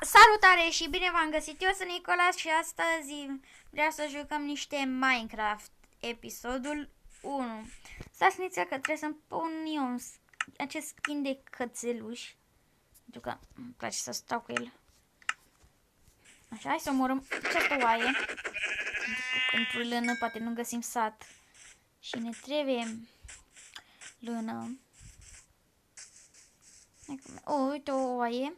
Salutare și bine v-am găsit, eu sunt Nicolas și astăzi vreau să jucăm niște Minecraft, episodul 1. Stați nițel că trebuie să-mi pun eu acest skin de cățeluș, pentru că îmi place să stau cu el. Așa, hai să omorâm această oaie, pentru lână poate nu găsim sat și ne trebuie lână. Uite o oaie.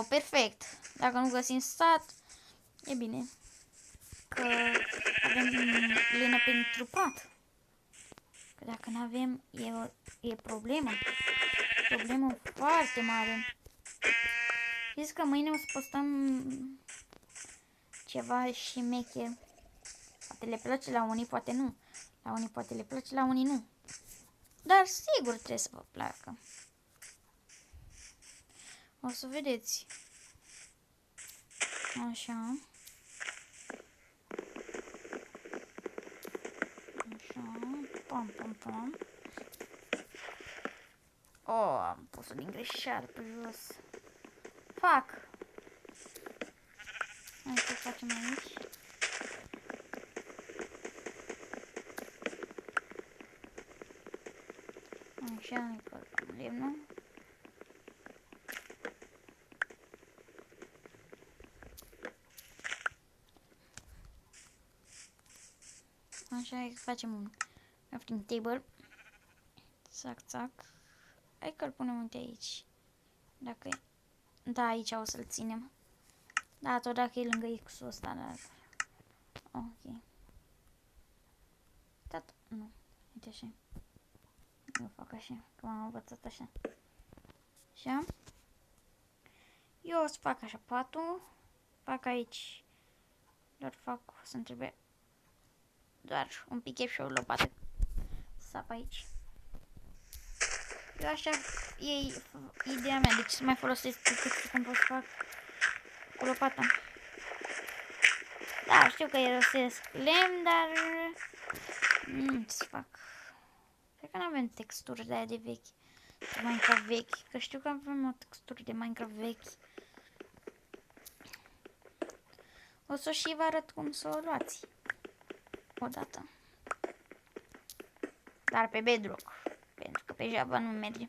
Perfect. Dacă nu găsim sat, e bine. Că avem lână pentru pat. Că dacă nu avem, e problemă. Problemă foarte mare. Zic că mâine o să postăm ceva și mecher. Poate le place la unii, poate nu. La unii poate le place, la unii nu. Dar sigur trebuie să vă placă. O să vedeți. Așa. Așa. Pam, pam, pam. Am pus-o din greșeală pe jos. Fac. Hai să facem aici. Așa, încălcăm lemnul. Așa, facem un crafting table. Țac, țac. Hai că-l punem uite aici. Dacă e... Da, aici o să-l ținem. Da, tot dacă e lângă X-ul ăsta, dar... Ok. Tata, nu. Uite așa. Eu fac așa, că m-am învățat așa. Așa. Eu o să fac așa patul. Fac aici. Doar fac, să-mi trebuie doar un pichet și o lopată. Sap aici. Eu așa e ideea mea, deci să mai folosesc decât când pot să fac cu lopata. Da, știu că irosesc lemn, dar ce să fac? Cred că nu avem texturi de aia de vechi, de Minecraft vechi, că știu că avem o textură de Minecraft vechi. O să și vă arăt cum să o luați odată. Dar pe Bedrock, pentru că pe Java nu merge.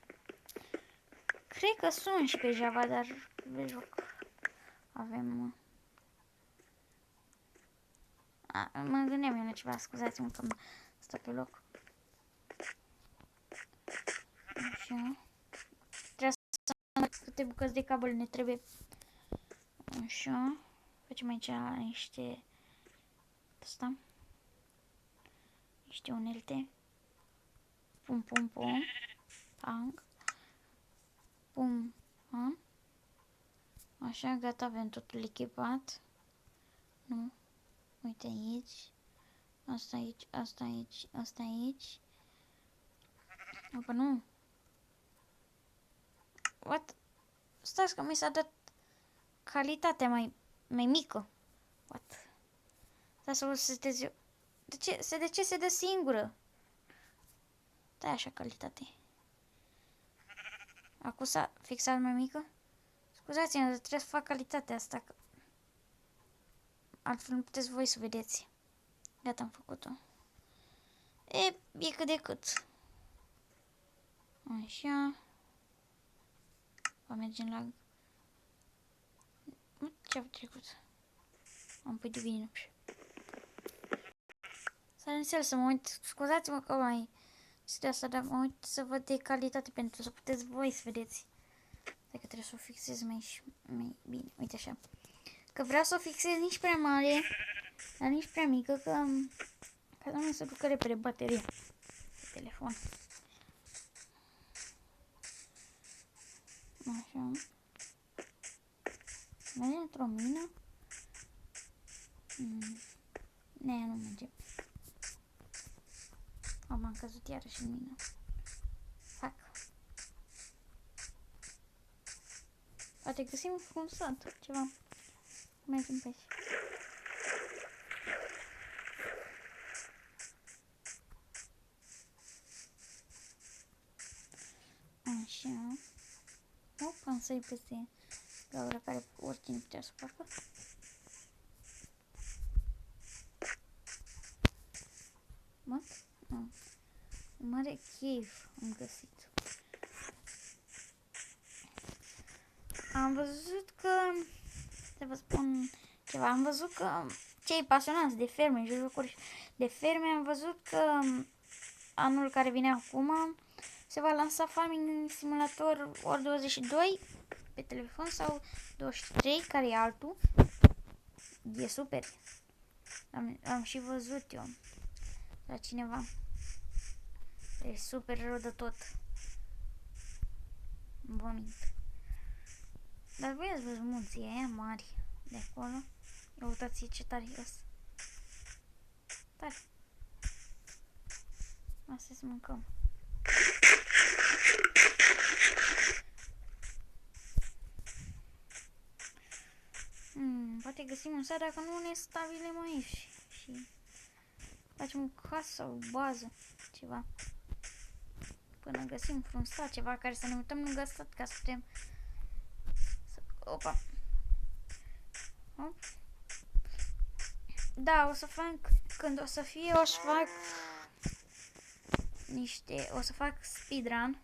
Cred că sunt și pe Java, dar pe Bedrock avem... Mă gândeam eu la ceva, scuzați-mă că mă stă pe loc. Așa. Trebuie să am câte bucăți de cablu ne trebuie. Așa. Facem aici niște... Asta. Niște unelte. Pum, pum, pum. Pang. Pum, pam. Așa, gata, avem totul echipat. Nu. Uite aici. Asta aici, asta aici, asta aici. Opa, nu. What? Stați că mi s-a dat calitatea mai mică. What? Stai să vă setez eu. De ce se dă singură? Da, așa calitate. Acum s-a fixat mai mică? Scuzați-mă, trebuie să fac calitatea asta. Că... altfel nu puteți voi să vedeți. Gata, am făcut-o. E cât de cât. Așa. Va merge la... Ce-a trecut? Am pui de bine. S-ar înțeleg să mă uit. Scuzați-mă că mai... Este asta, dar mă uit să văd de calitate pentru să puteți voi să vedeți. Dacă trebuie să o fixez mai bine. Uite așa. Că vreau să o fixez nici prea mare, dar nici prea mică, că ca să nu se ducă repede bateria pe telefon. Așa. Merge într-o mină? Nu merge. M-am căzut iarăși în mină. Fac. Poate găsim un sat, ceva. Mergem pe aici. Așa. Opa, am sărit peste gaură care oricine putea să facă. Mă? Nu. Un mare chef am găsit. Am văzut că... să vă spun ceva. Am văzut că cei pasionați de ferme, jocuri de ferme, am văzut că anul care vine acum se va lansa Farming Simulator ori 22 pe telefon sau 23, care e altul. E super. Am și văzut eu la cineva. E super rău de tot. Vă mint. Dar voi ați văzut munții aia mari de acolo? Ia uitați ce tare e ăsta. Tare. Asta să mâncăm. Poate găsim un sat dacă nu ne stabilem aici și facem o casă sau o bază, ceva. Până găsim un sat, ceva care să ne mutăm lângă sat ca să putem să... Opa! Hop. Da, o să fac, când o să fie, o să fac niște, o să fac speedrun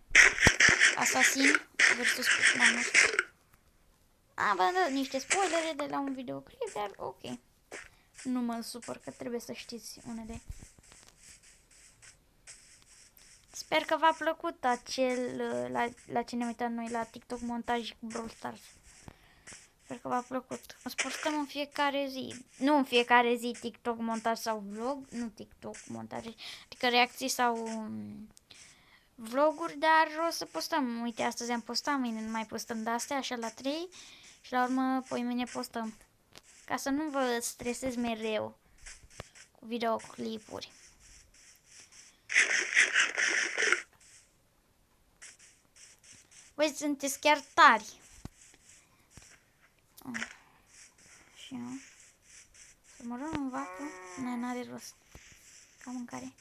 Assassin vs Speedrun. Am dat niște spoilere de la un videoclip, dar ok. Nu mă supăr că trebuie să știți unele. Sper că v-a plăcut acel, la ce ne uităm noi, la TikTok montaj cu Brawl Stars. Sper că v-a plăcut. O să postăm în fiecare zi. Nu în fiecare zi TikTok montaj sau vlog. Nu TikTok montaj, adică reacții sau vloguri, dar o să postăm. Uite, astăzi am postat, mâine nu mai postăm de astea, așa la 3. Și la urmă, poi mâine postăm. Ca să nu vă stresez mereu cu videoclipuri. Voi sunteți chiar tari. Și eu. Să mă rog în vacă? N-are rost. Ca mâncare.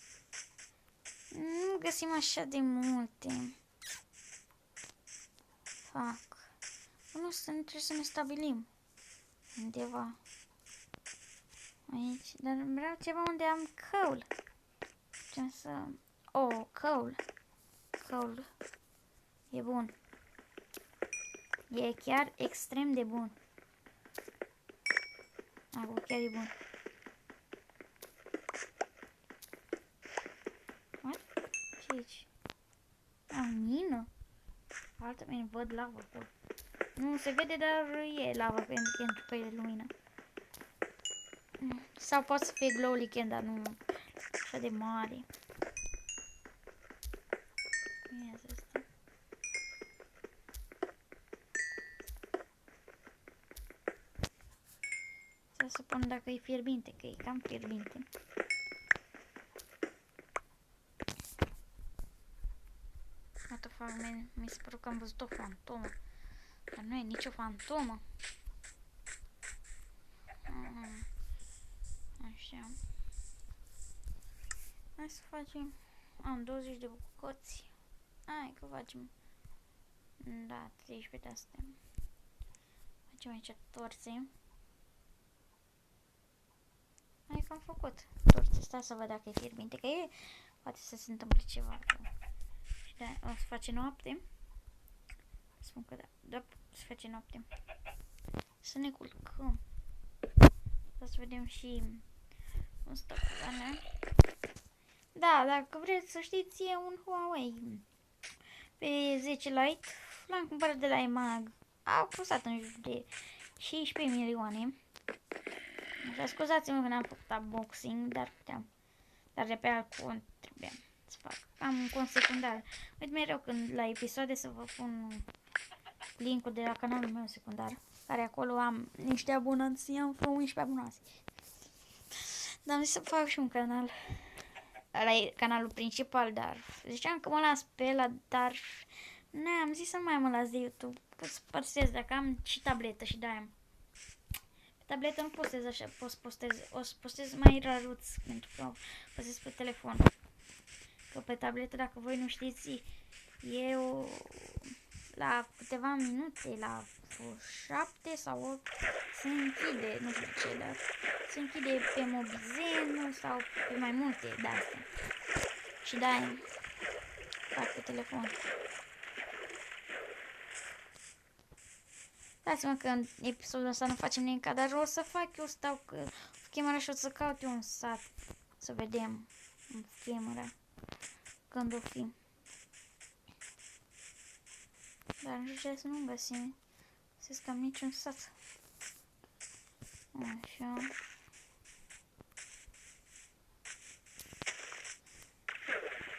Nu găsim așa de multe. Fac. Nu trebuie să ne stabilim. Undeva. Aici. Dar vreau ceva unde am coal. Ce să... Oh, coal. Coal. E bun. E chiar extrem de bun. Acum chiar e bun. What? Ce aici? A, mină? Altă mină, văd lava acolo. Nu se vede, dar e lava pentru că e lumină. Sau poate să fie glow lichen, dar nu așa de mare. Ia să stă. Să pun dacă e fierbinte, că e cam fierbinte. What the fuck, man? Mi se pare că am văzut o fantomă. Dar nu e nicio fantomă. Așa. Hai să facem... Am 20 de bucăți. Hai că facem... Da, 13 de astea. Facem aici torțe. Hai că am făcut torțe. Stai să văd dacă e fierbinte, că e... Poate să se întâmple ceva. Și da, o să face noapte. Spun că da. Da, se face noapte. Să ne culcăm. Să vedem și cum stă cu alea. Da, dacă vreți să știți, e un Huawei P10 Lite. L-am cumpărat de la EMAG. A costat în jur de 16 milioane. Așa, scuzați-mă că n-am făcut unboxing, dar puteam. Dar de pe alt cont trebuia să fac. Am un cont secundar. Uit mereu când la episoade să vă pun link-ul de la canalul meu secundar. Care acolo am niște abonați, am vreo 11 abonați. Dar am zis să fac și un canal. Ăla e canalul principal, dar ziceam că mă las pe ăla, dar am zis să nu mai mă las de YouTube, că să părsez dacă am și tabletă și de-aia. Pe tabletă nu postez așa, o să postez mai raruț, pentru că postez pe telefon. Că pe tabletă, dacă voi nu știți, eu la câteva minute, la fost 7 sau 8, se închide, nu știu ce, dar se închide pe Mobizen sau pe mai multe de-astea. Și de-aia fac pe telefon. Dați-mă că în episodul ăsta nu facem nimic, dar o să fac eu, stau cu camera și o să caut eu un sat. Să vedem în camera când o fi. Dar nu știu ce să nu găsim. Să scam niciun sat. Așa.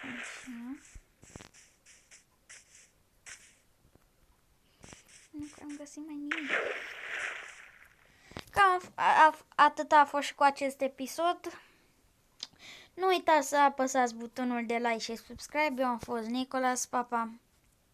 Așa. Nu că am găsit mai nimic. Cam atât a fost și cu acest episod. Nu uitați să apăsați butonul de like și subscribe. Eu am fost Nicolas, pa, pa!